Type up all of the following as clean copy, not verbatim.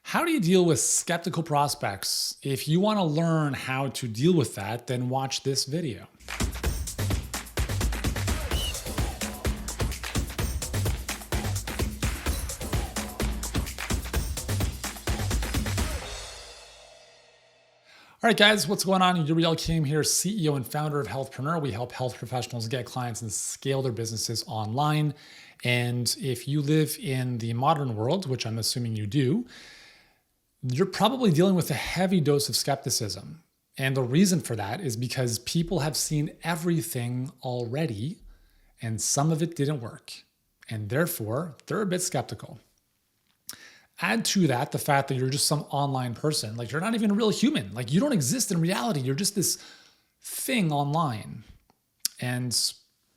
How do you deal with skeptical prospects? If you want to learn how to deal with that, then watch this video. All right, guys, what's going on? Yuri Elkaim here, CEO and founder of Healthpreneur. We help health professionals get clients and scale their businesses online. And if you live in the modern world, which I'm assuming you do, you're probably dealing with a heavy dose of skepticism. And the reason for that is because people have seen everything already, and some of it didn't work. And therefore, they're a bit skeptical. Add to that the fact that you're just some online person, like you're not even a real human, like you don't exist in reality. You're just this thing online. And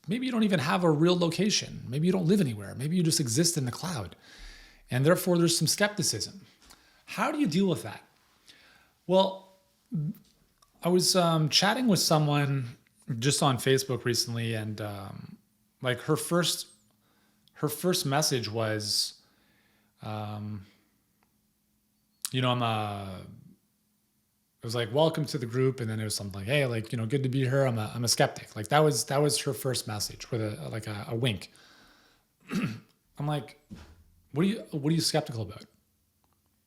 maybe you don't even have a real location. Maybe you don't live anywhere. Maybe you just exist in the cloud. And therefore, there's some skepticism. How do you deal with that? Well, I was chatting with someone just on Facebook recently, and like her first message was, it was like, welcome to the group. And then it was something like, hey, like, good to be here. I'm a skeptic. Like that was her first message with a wink. I'm like, what are you skeptical about?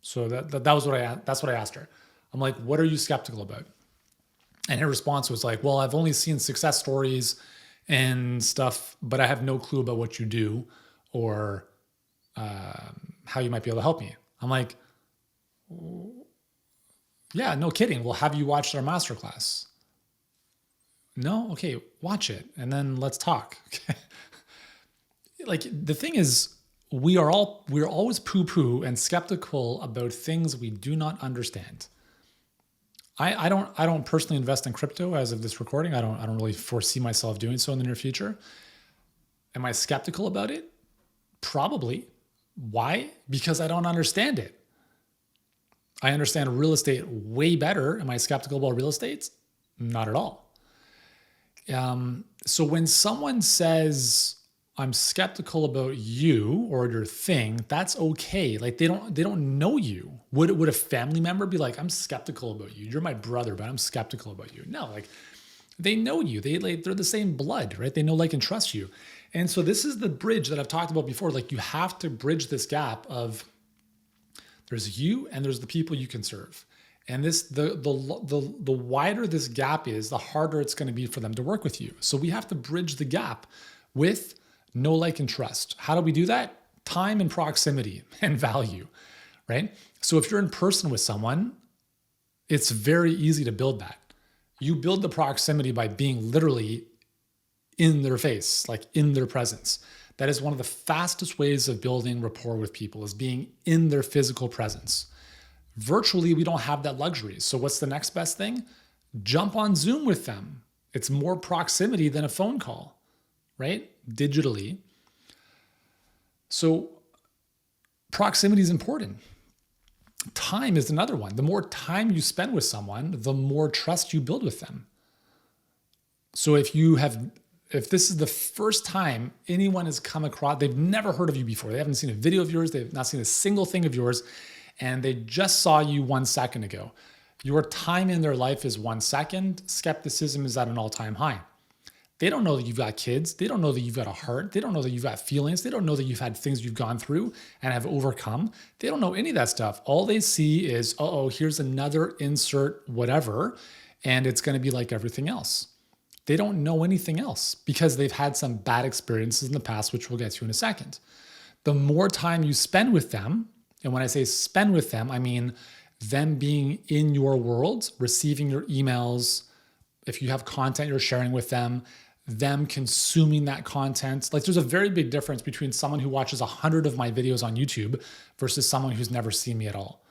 So that's what I asked her. I'm like, what are you skeptical about? And her response was like, well, I've only seen success stories and stuff, but I have no clue about what you do or how you might be able to help me. I'm like, yeah, no kidding. Well, have you watched our masterclass? No? Okay, watch it. And then let's talk. Okay. Like the thing is, we're always poo-poo and skeptical about things we do not understand. I don't personally invest in crypto as of this recording. I don't really foresee myself doing so in the near future. Am I skeptical about it? Probably. Why? Because I don't understand it. I understand real estate way better. Am I skeptical about real estate? Not at all. So when someone says, I'm skeptical about you or your thing, that's okay. Like they don't know you. Would a family member be like, I'm skeptical about you. You're my brother, but I'm skeptical about you. No, like they know you. They're the same blood, right? They know, like, and trust you. And so this is the bridge that I've talked about before. Like you have to bridge this gap of there's you and there's the people you can serve. And the wider this gap is, the harder it's going to be for them to work with you. So we have to bridge the gap with know, like, and trust. How do we do that? Time and proximity and value, right? So if you're in person with someone, it's very easy to build that. You build the proximity by being literally in their face, like in their presence. That is one of the fastest ways of building rapport with people, is being in their physical presence. Virtually, we don't have that luxury. So what's the next best thing? Jump on Zoom with them. It's more proximity than a phone call, right? Digitally. So proximity is important. Time is another one. The more time you spend with someone, the more trust you build with them. So if this is the first time anyone has come across, they've never heard of you before, they haven't seen a video of yours, they've not seen a single thing of yours, and they just saw you 1 second ago. Your time in their life is 1 second. Skepticism is at an all-time high. They don't know that you've got kids. They don't know that you've got a heart. They don't know that you've got feelings. They don't know that you've had things you've gone through and have overcome. They don't know any of that stuff. All they see is, here's another insert whatever, and it's going to be like everything else. They don't know anything else because they've had some bad experiences in the past, which we'll get to in a second. The more time you spend with them, and when I say spend with them, I mean them being in your world, receiving your emails, if you have content you're sharing with them consuming that content. Like there's a very big difference between someone who watches 100 of my videos on YouTube versus someone who's never seen me at all,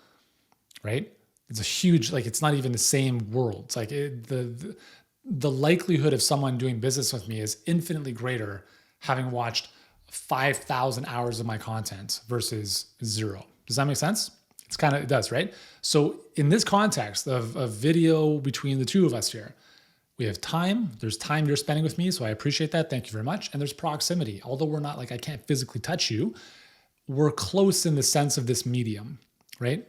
right? It's a huge, like it's not even the same world. It's like the likelihood of someone doing business with me is infinitely greater having watched 5,000 hours of my content versus 0. Does that make sense? It does, right? So in this context of a video between the two of us here, we have time. There's time you're spending with me, so I appreciate that. Thank you very much. And there's proximity. Although we're not, like, I can't physically touch you, we're close in the sense of this medium, right?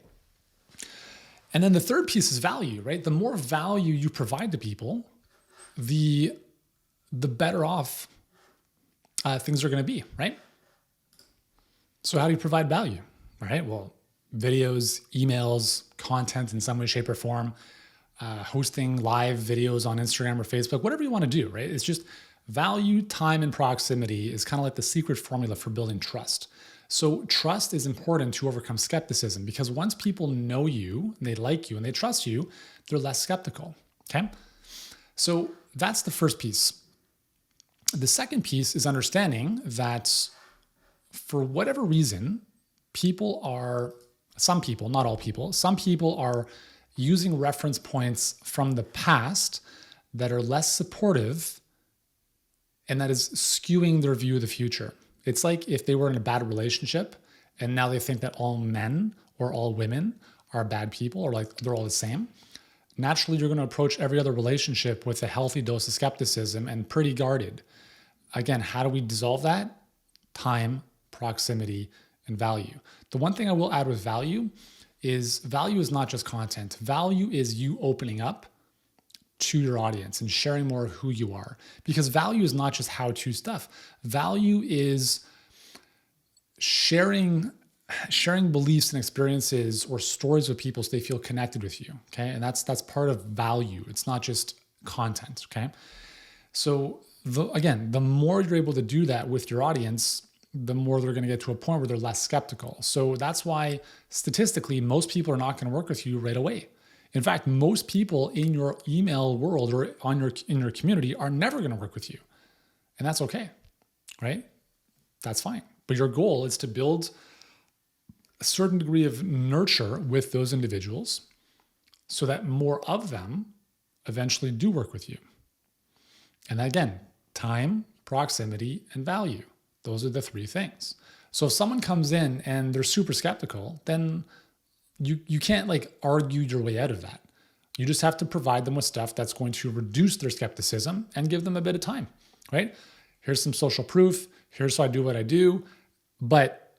And then the third piece is value, right? The more value you provide to people, the better off things are going to be, right? So how do you provide value? All right, well, videos, emails, content in some way, shape, or form, hosting live videos on Instagram or Facebook, whatever you want to do, right? It's just value, time, and proximity is kind of like the secret formula for building trust. So trust is important to overcome skepticism, because once people know you, and they like you, and they trust you, they're less skeptical, okay? So that's the first piece. The second piece is understanding that for whatever reason, some people, not all people, some people are using reference points from the past that are less supportive, and that is skewing their view of the future. It's like if they were in a bad relationship and now they think that all men or all women are bad people, or like they're all the same. Naturally, you're going to approach every other relationship with a healthy dose of skepticism and pretty guarded. Again, how do we dissolve that? Time, proximity, and value. The one thing I will add with value is not just content. Value is you opening up to your audience and sharing more of who you are. Because value is not just how-to stuff. Value is sharing beliefs and experiences or stories with people so they feel connected with you, okay? And that's part of value. It's not just content, okay? So the more you're able to do that with your audience, the more they're going to get to a point where they're less skeptical. So that's why statistically, most people are not going to work with you right away. In fact, most people in your email world or in your community are never going to work with you. And that's okay, right? That's fine. But your goal is to build a certain degree of nurture with those individuals so that more of them eventually do work with you. And again, time, proximity, and value. Those are the three things. So if someone comes in and they're super skeptical, then you can't like argue your way out of that. You just have to provide them with stuff that's going to reduce their skepticism and give them a bit of time, right? Here's some social proof. Here's how I do what I do. But,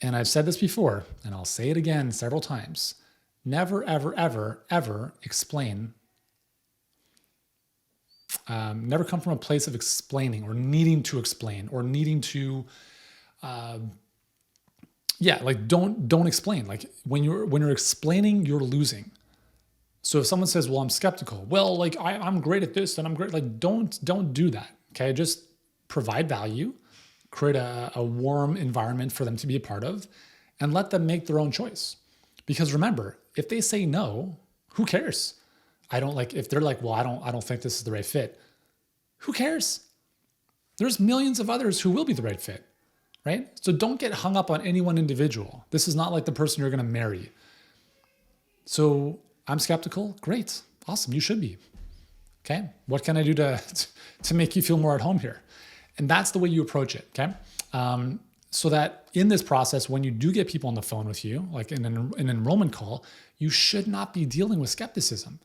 and I've said this before, and I'll say it again several times, never, ever, ever, ever explain. Never come from a place of explaining or needing to explain or needing to, don't explain. Like when you're explaining, you're losing. So if someone says, well, I'm skeptical, well, like I'm great at this and I'm great, like don't do that. Okay. Just provide value, create a warm environment for them to be a part of, and let them make their own choice. Because remember, if they say no, who cares? If they're like, well, I don't think this is the right fit. Who cares? There's millions of others who will be the right fit, right? So don't get hung up on any one individual. This is not like the person you're going to marry. So I'm skeptical. Great. Awesome. You should be. Okay. What can I do to make you feel more at home here? And that's the way you approach it. Okay. So that in this process, when you do get people on the phone with you, like in an enrollment call, you should not be dealing with skepticism.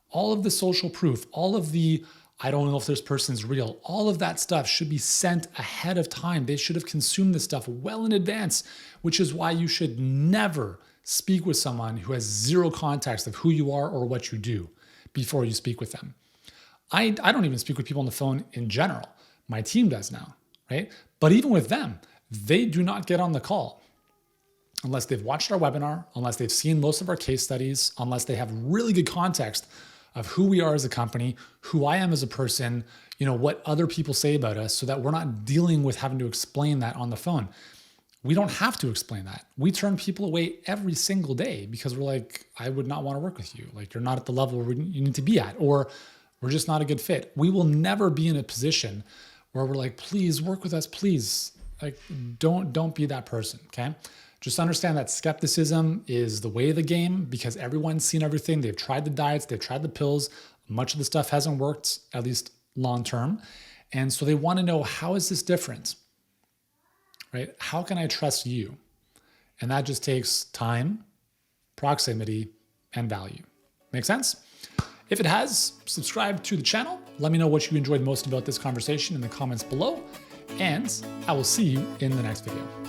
All of the social proof, all of the, I don't know if this person's real, all of that stuff should be sent ahead of time. They should have consumed this stuff well in advance, which is why you should never speak with someone who has zero context of who you are or what you do before you speak with them. I don't even speak with people on the phone in general. My team does now, right? But even with them, they do not get on the call unless they've watched our webinar, unless they've seen most of our case studies, unless they have really good context of who we are as a company, who I am as a person, what other people say about us, so that we're not dealing with having to explain that on the phone. We don't have to explain that. We turn people away every single day because we're like, I would not want to work with you. Like you're not at the level where you need to be at, or we're just not a good fit. We will never be in a position where we're like, please work with us, please. Like don't be that person, okay? Just understand that skepticism is the way of the game because everyone's seen everything. They've tried the diets, they've tried the pills. Much of the stuff hasn't worked, at least long term. And so they want to know, how is this different? Right? How can I trust you? And that just takes time, proximity, and value. Make sense? If it has, subscribe to the channel. Let me know what you enjoyed most about this conversation in the comments below. And I will see you in the next video.